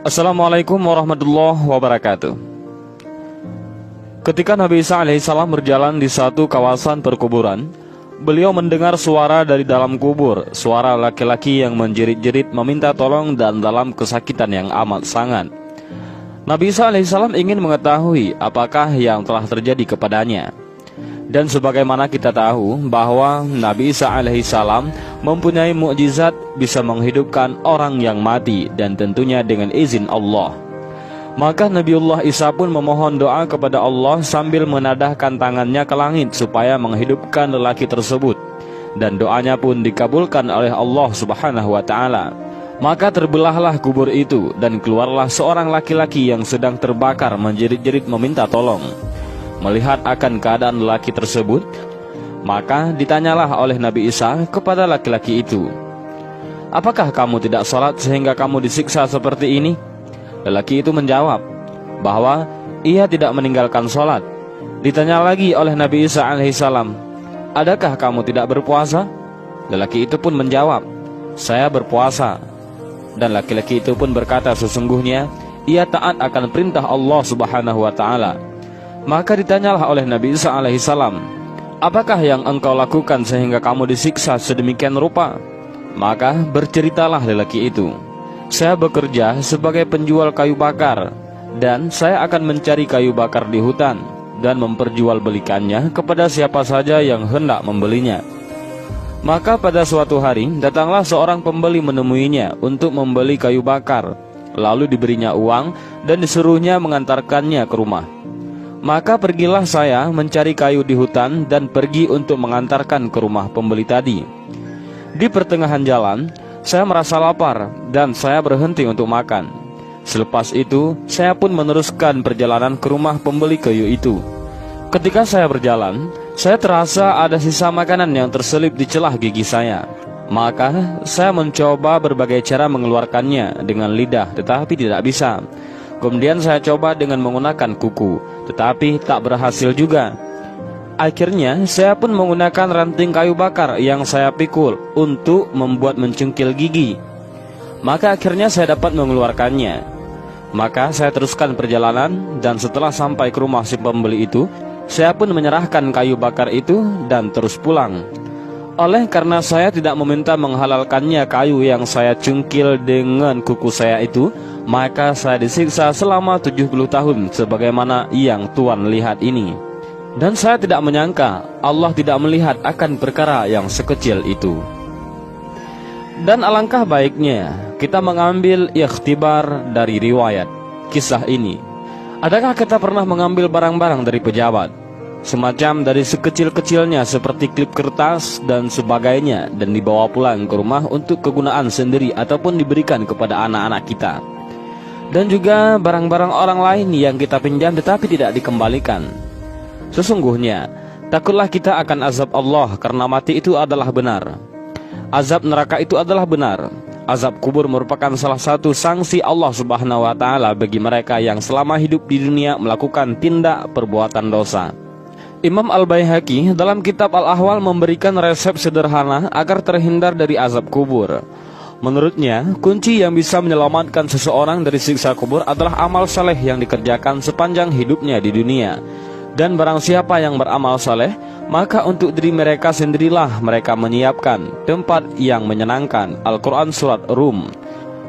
Assalamualaikum warahmatullahi wabarakatuh. Ketika Nabi Isa alaihissalam berjalan di satu kawasan perkuburan, beliau mendengar suara dari dalam kubur, suara laki-laki yang menjerit-jerit meminta tolong dan dalam kesakitan yang amat sangat. Nabi Isa alaihissalam ingin mengetahui apakah yang telah terjadi kepadanya. Dan sebagaimana kita tahu bahwa Nabi Isa alaihissalam mempunyai mukjizat bisa menghidupkan orang yang mati dan tentunya dengan izin Allah. Maka Nabiullah Isa pun memohon doa kepada Allah sambil menadahkan tangannya ke langit supaya menghidupkan lelaki tersebut. Dan doanya pun dikabulkan oleh Allah subhanahu wa ta'ala. Maka terbelahlah kubur itu dan keluarlah seorang laki-laki yang sedang terbakar menjerit-jerit meminta tolong. Melihat akan keadaan lelaki tersebut, maka ditanyalah oleh Nabi Isa kepada laki-laki itu, "Apakah kamu tidak sholat sehingga kamu disiksa seperti ini?" Lelaki itu menjawab bahwa ia tidak meninggalkan sholat. Ditanya lagi oleh Nabi Isa alaihissalam, "Adakah kamu tidak berpuasa?" Lelaki itu pun menjawab, "Saya berpuasa." Dan laki-laki itu pun berkata, sesungguhnya ia taat akan perintah Allah subhanahu wa ta'ala. Maka ditanyalah oleh Nabi Isa alaihissalam, "Apakah yang engkau lakukan sehingga kamu disiksa sedemikian rupa?" Maka berceritalah lelaki itu, "Saya bekerja sebagai penjual kayu bakar, dan saya akan mencari kayu bakar di hutan dan memperjualbelikannya kepada siapa saja yang hendak membelinya. Maka pada suatu hari datanglah seorang pembeli menemuinya untuk membeli kayu bakar. Lalu diberinya uang dan disuruhnya mengantarkannya ke rumah. Maka pergilah saya mencari kayu di hutan dan pergi untuk mengantarkan ke rumah pembeli tadi. Di pertengahan jalan, saya merasa lapar dan saya berhenti untuk makan. Selepas itu, saya pun meneruskan perjalanan ke rumah pembeli kayu itu. Ketika saya berjalan, saya terasa ada sisa makanan yang terselip di celah gigi saya. Maka saya mencoba berbagai cara mengeluarkannya dengan lidah, tetapi tidak bisa. Kemudian saya coba dengan menggunakan kuku, tetapi tak berhasil juga. Akhirnya saya pun menggunakan ranting kayu bakar yang saya pikul untuk membuat mencungkil gigi. Maka akhirnya saya dapat mengeluarkannya. Maka saya teruskan perjalanan, dan setelah sampai ke rumah si pembeli itu, saya pun menyerahkan kayu bakar itu dan terus pulang. Oleh karena saya tidak meminta menghalalkannya kayu yang saya cungkil dengan kuku saya itu, maka saya disiksa selama 70 tahun sebagaimana yang Tuhan lihat ini. Dan saya tidak menyangka Allah tidak melihat akan perkara yang sekecil itu. Dan alangkah baiknya kita mengambil ikhtibar dari riwayat kisah ini. Adakah kita pernah mengambil barang-barang dari pejabat, semacam dari sekecil-kecilnya seperti klip kertas dan sebagainya, dan dibawa pulang ke rumah untuk kegunaan sendiri ataupun diberikan kepada anak-anak kita? Dan juga barang-barang orang lain yang kita pinjam tetapi tidak dikembalikan. Sesungguhnya takutlah kita akan azab Allah, karena mati itu adalah benar. Azab neraka itu adalah benar. Azab kubur merupakan salah satu sanksi Allah subhanahu wa ta'ala bagi mereka yang selama hidup di dunia melakukan tindak perbuatan dosa. Imam Al-Baihaqi dalam kitab Al-Ahwal memberikan resep sederhana agar terhindar dari azab kubur. Menurutnya, kunci yang bisa menyelamatkan seseorang dari siksa kubur adalah amal saleh yang dikerjakan sepanjang hidupnya di dunia. Dan barang siapa yang beramal saleh, maka untuk diri mereka sendirilah mereka menyiapkan tempat yang menyenangkan. Al-Quran Surat Rum.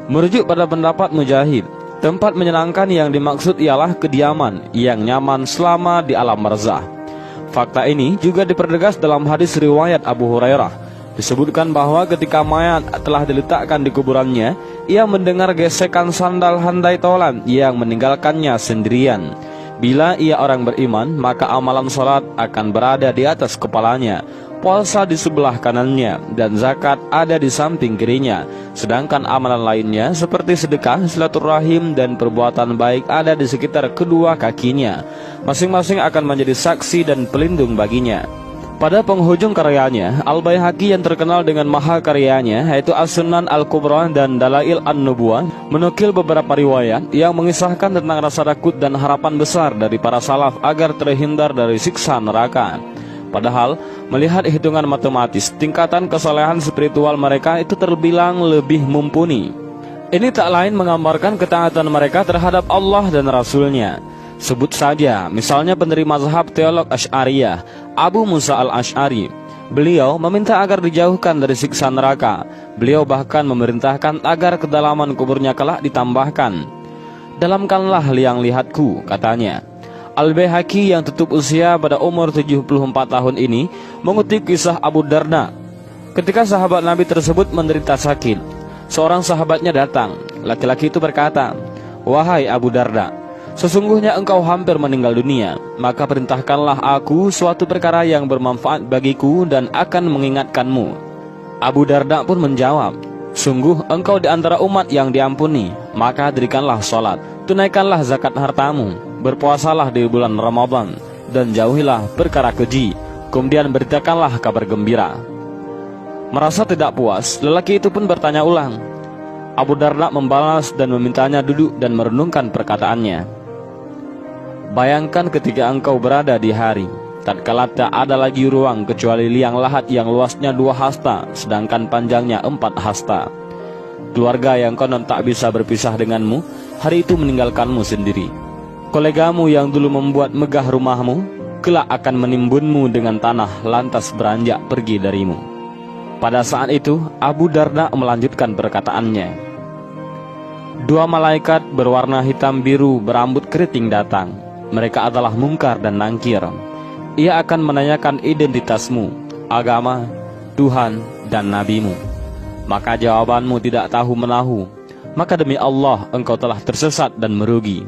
Merujuk pada pendapat Mujahid, tempat menyenangkan yang dimaksud ialah kediaman yang nyaman selama di alam barzah. Fakta ini juga dipertegas dalam hadis riwayat Abu Hurairah. Disebutkan bahwa ketika mayat telah diletakkan di kuburannya, ia mendengar gesekan sandal handai tolan yang meninggalkannya sendirian. Bila ia orang beriman, maka amalan salat akan berada di atas kepalanya, puasa di sebelah kanannya, dan zakat ada di samping kirinya. Sedangkan amalan lainnya seperti sedekah, silaturahim, dan perbuatan baik ada di sekitar kedua kakinya. Masing-masing akan menjadi saksi dan pelindung baginya. Pada penghujung karyanya, Al-Baihaqi yang terkenal dengan mahakaryanya yaitu As-Sunan Al-Kubra dan Dalail An-Nubuwah menukil beberapa riwayat yang mengisahkan tentang rasa takut dan harapan besar dari para salaf agar terhindar dari siksa neraka. Padahal melihat hitungan matematis, tingkatan kesalehan spiritual mereka itu terbilang lebih mumpuni. Ini tak lain menggambarkan ketaatan mereka terhadap Allah dan Rasul-Nya. Sebut saja, misalnya pendiri mazhab teolog Asy'ariyah, Abu Musa al-Asy'ari. Beliau meminta agar dijauhkan dari siksa neraka. Beliau bahkan memerintahkan agar kedalaman kuburnya kelak ditambahkan. Dalamkanlah liang lihatku, katanya. Al-Baihaqi yang tutup usia pada umur 74 tahun ini mengutip kisah Abu Darda. Ketika sahabat Nabi tersebut menderita sakit, seorang sahabatnya datang. Laki-laki itu berkata, "Wahai Abu Darda, sesungguhnya engkau hampir meninggal dunia, maka perintahkanlah aku suatu perkara yang bermanfaat bagiku dan akan mengingatkanmu." Abu Darda pun menjawab, "Sungguh engkau di antara umat yang diampuni, maka dirikanlah sholat, tunaikanlah zakat hartamu, berpuasalah di bulan Ramadan, dan jauhilah perkara keji, kemudian beritakanlah kabar gembira." Merasa tidak puas, lelaki itu pun bertanya ulang. Abu Darda membalas dan memintanya duduk dan merenungkan perkataannya. "Bayangkan ketika engkau berada di hari, tatkala tak ada lagi ruang kecuali liang lahat yang luasnya 2 hasta, sedangkan panjangnya 4 hasta. Keluarga yang konon tak bisa berpisah denganmu, hari itu meninggalkanmu sendiri. Kolegamu yang dulu membuat megah rumahmu, kelak akan menimbunmu dengan tanah lantas beranjak pergi darimu." Pada saat itu, Abu Darda melanjutkan perkataannya. 2 malaikat berwarna hitam biru berambut keriting datang. Mereka adalah Munkar dan Nangkir. Ia akan menanyakan identitasmu, agama, Tuhan, dan nabimu. Maka jawabanmu tidak tahu menahu. Maka demi Allah engkau telah tersesat dan merugi.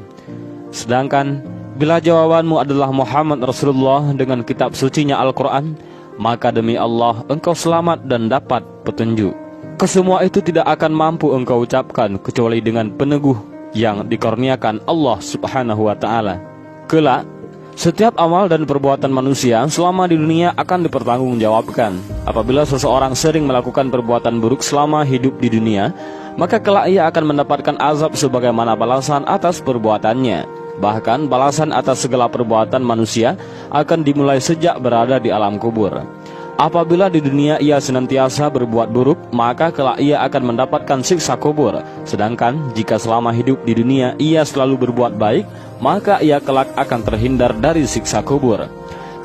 Sedangkan bila jawabanmu adalah Muhammad Rasulullah dengan kitab sucinya Al-Quran, maka demi Allah engkau selamat dan dapat petunjuk. Kesemua itu tidak akan mampu engkau ucapkan kecuali dengan peneguh yang dikurniakan Allah Subhanahu wa ta'ala. Kelak, setiap amal dan perbuatan manusia selama di dunia akan dipertanggungjawabkan. Apabila seseorang sering melakukan perbuatan buruk selama hidup di dunia, maka kelak ia akan mendapatkan azab sebagaimana balasan atas perbuatannya. Bahkan balasan atas segala perbuatan manusia akan dimulai sejak berada di alam kubur. Apabila di dunia ia senantiasa berbuat buruk, maka kelak ia akan mendapatkan siksa kubur. Sedangkan jika selama hidup di dunia ia selalu berbuat baik, maka ia kelak akan terhindar dari siksa kubur.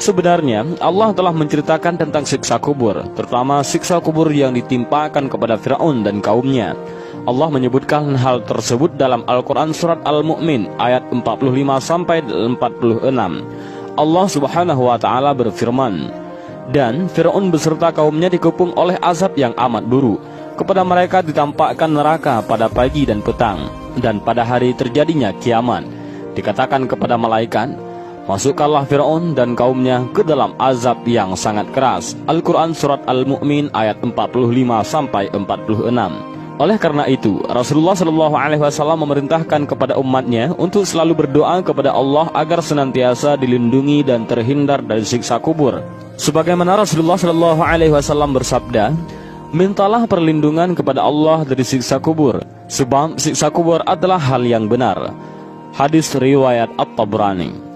Sebenarnya Allah telah menceritakan tentang siksa kubur, terutama siksa kubur yang ditimpakan kepada Fir'aun dan kaumnya. Allah menyebutkan hal tersebut dalam Al-Quran surat Al-Mu'min ayat 45-46. Allah Subhanahu wa ta'ala berfirman, "Dan Fir'aun beserta kaumnya dikepung oleh azab yang amat buruk. Kepada mereka ditampakkan neraka pada pagi dan petang, dan pada hari terjadinya kiamat. Dikatakan kepada malaikat, masukkanlah Fir'aun dan kaumnya ke dalam azab yang sangat keras." Al-Quran surat Al-Mu'min ayat 45-46. Oleh karena itu, Rasulullah SAW memerintahkan kepada umatnya untuk selalu berdoa kepada Allah agar senantiasa dilindungi dan terhindar dari siksa kubur. Sebagaimana Rasulullah SAW bersabda, "Mintalah perlindungan kepada Allah dari siksa kubur, sebab siksa kubur adalah hal yang benar." Hadis riwayat At-Tabrani.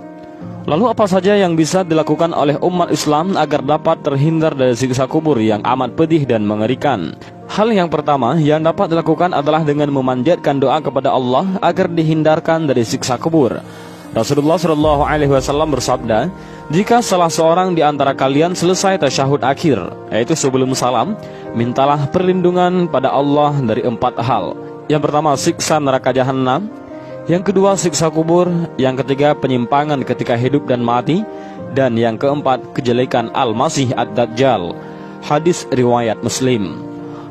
Lalu apa saja yang bisa dilakukan oleh umat Islam agar dapat terhindar dari siksa kubur yang amat pedih dan mengerikan? Hal yang pertama yang dapat dilakukan adalah dengan memanjatkan doa kepada Allah agar dihindarkan dari siksa kubur. Rasulullah SAW bersabda, "Jika salah seorang di antara kalian selesai tasyahud akhir, yaitu sebelum salam, mintalah perlindungan pada Allah dari 4 hal. Yang pertama, siksa neraka jahanam. Yang kedua, siksa kubur. Yang ketiga, penyimpangan ketika hidup dan mati. Dan yang keempat, kejelekan Al-Masih Ad-Dajjal." Hadis riwayat Muslim.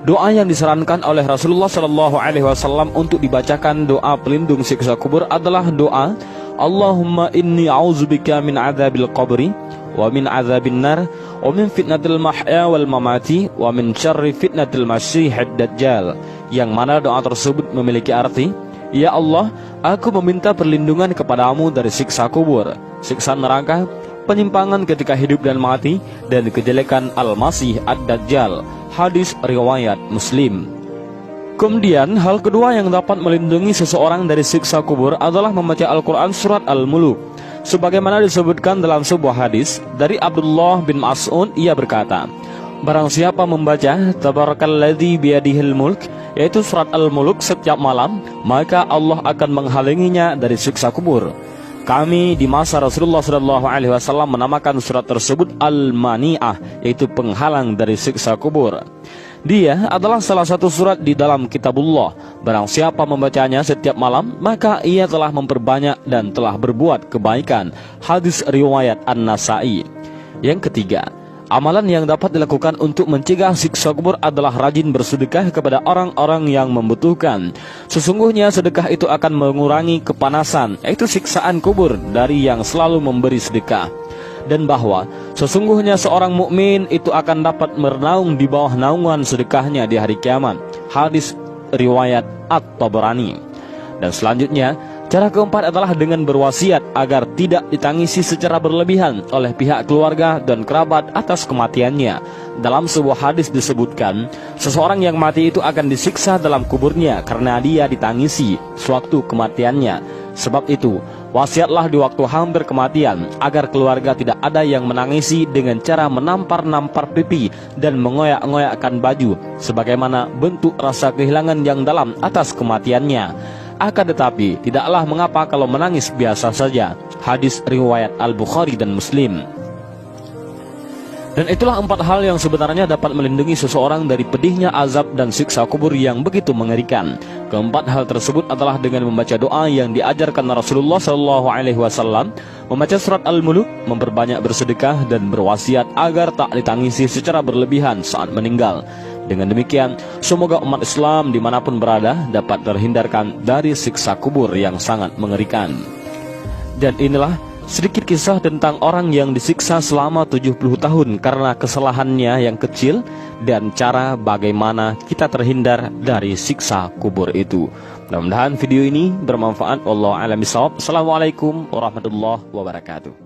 Doa yang disarankan oleh Rasulullah SAW untuk dibacakan doa pelindung siksa kubur adalah doa, "Allahumma inni a'udzubika min adzabil qabri wa min adzabin nar wa min fitnatil mahya wal mamati wa min syarri fitnatil masiihid dajjal." Yang mana doa tersebut memiliki arti, "Ya Allah, aku meminta perlindungan kepadamu dari siksa kubur, siksa neraka, penyimpangan ketika hidup dan mati, dan kejelekan Al-Masih Ad-Dajjal." Hadis riwayat Muslim. Kemudian hal kedua yang dapat melindungi seseorang dari siksa kubur adalah membaca Al-Quran surat Al-Muluk. Sebagaimana disebutkan dalam sebuah hadis dari Abdullah bin Mas'ud, ia berkata, "Barang siapa membaca Tabarakalladzi biyadihil mulk, yaitu surat Al-Mulk setiap malam, maka Allah akan menghalanginya dari siksa kubur. Kami di masa Rasulullah SAW menamakan surat tersebut Al-Mani'ah, yaitu penghalang dari siksa kubur. Dia adalah salah satu surat di dalam kitabullah. Barang siapa membacanya setiap malam, maka ia telah memperbanyak dan telah berbuat kebaikan. Hadis riwayat An-Nasa'i. Yang ketiga, amalan yang dapat dilakukan untuk mencegah siksa kubur adalah rajin bersedekah kepada orang-orang yang membutuhkan. Sesungguhnya sedekah itu akan mengurangi kepanasan, yaitu siksaan kubur, dari yang selalu memberi sedekah. Dan bahwa sesungguhnya seorang mukmin itu akan dapat merenaung di bawah naungan sedekahnya di hari kiamat. Hadis riwayat At-Tabrani. Dan selanjutnya, cara keempat adalah dengan berwasiat agar tidak ditangisi secara berlebihan oleh pihak keluarga dan kerabat atas kematiannya. Dalam sebuah hadis disebutkan, seseorang yang mati itu akan disiksa dalam kuburnya karena dia ditangisi sewaktu kematiannya. Sebab itu, wasiatlah di waktu hampir kematian agar keluarga tidak ada yang menangisi dengan cara menampar-nampar pipi dan mengoyak-ngoyakkan baju sebagaimana bentuk rasa kehilangan yang dalam atas kematiannya. Akan tetapi, tidaklah mengapa kalau menangis biasa saja. Hadis riwayat Al-Bukhari dan Muslim. Dan itulah 4 hal yang sebenarnya dapat melindungi seseorang dari pedihnya azab dan siksa kubur yang begitu mengerikan. Keempat hal tersebut adalah dengan membaca doa yang diajarkan Rasulullah SAW, membaca surat Al-Mulk, memperbanyak bersedekah, dan berwasiat agar tak ditangisi secara berlebihan saat meninggal. Dengan demikian, semoga umat Islam dimanapun berada dapat terhindarkan dari siksa kubur yang sangat mengerikan. Dan inilah sedikit kisah tentang orang yang disiksa selama 70 tahun karena kesalahannya yang kecil dan cara bagaimana kita terhindar dari siksa kubur itu. Mudah-mudahan video ini bermanfaat. Wallahu a'lam bishawab. Assalamualaikum warahmatullahi wabarakatuh.